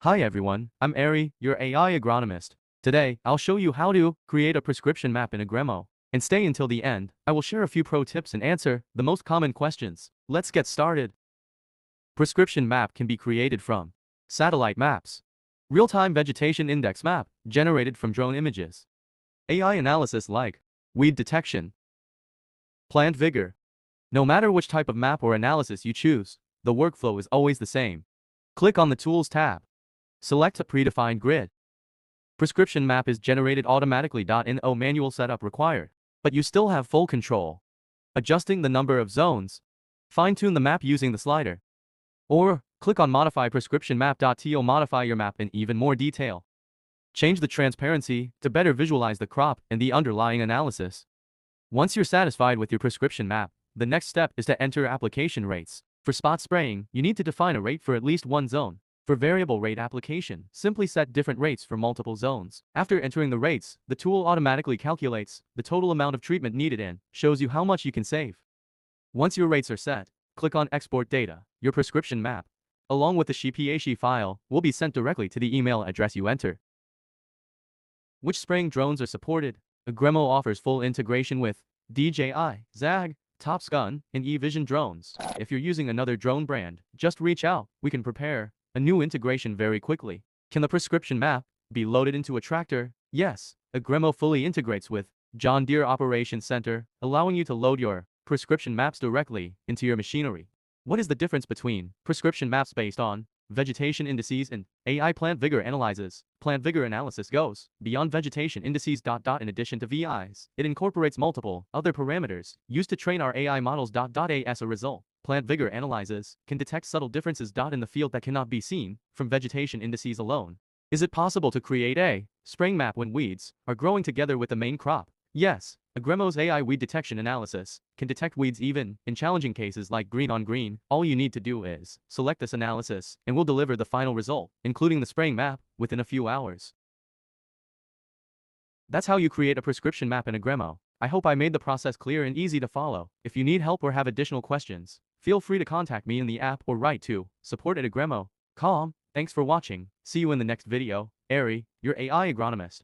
Hi everyone, I'm Ari, your AI agronomist. Today, I'll show you how to create a prescription map in Agremo. And stay until the end, I will share a few pro tips and answer the most common questions. Let's get started. Prescription map can be created from satellite maps, real-time vegetation index map generated from drone images, AI analysis like weed detection, plant vigor. No matter which type of map or analysis you choose, the workflow is always the same. Click on the Tools tab. Select a predefined grid. Prescription map is generated automatically. No manual setup required, but you still have full control. Adjusting the number of zones. Fine-tune the map using the slider. Or, click on Modify Prescription Map. To modify your map in even more detail. Change the transparency to better visualize the crop and the underlying analysis. Once you're satisfied with your prescription map, the next step is to enter application rates. For spot spraying, you need to define a rate for at least one zone. For variable rate application, simply set different rates for multiple zones. After entering the rates, the tool automatically calculates the total amount of treatment needed and shows you how much you can save. Once your rates are set, click on Export Data. Your prescription map, along with the SHPASHI file, will be sent directly to the email address you enter. Which spraying drones are supported? Agremo offers full integration with DJI, ZAG, TopXgun, and eVision drones. If you're using another drone brand, just reach out. We can prepare a new integration very quickly. Can the prescription map be loaded into a tractor? Yes, Agremo fully integrates with Deere Operational Center, allowing you to load your prescription maps directly into your machinery. What is the difference between prescription maps based on vegetation indices and AI plant vigor analyzes? Plant vigor analysis goes beyond vegetation indices. In addition to VIs, it incorporates multiple other parameters used to train our AI models. As a result, plant vigor analyzes can detect subtle differences in the field that cannot be seen from vegetation indices alone. Is it possible to create a spraying map when weeds are growing together with the main crop? Yes, Agremo's AI weed detection analysis can detect weeds even in challenging cases like green on green. All you need to do is select this analysis and we'll deliver the final result, including the spraying map, within a few hours. That's how you create a prescription map in Agremo. I hope I made the process clear and easy to follow. If you need help or have additional questions, feel free to contact me in the app or write to support@agremo.com. Thanks for watching. See you in the next video. Ari, your AI agronomist.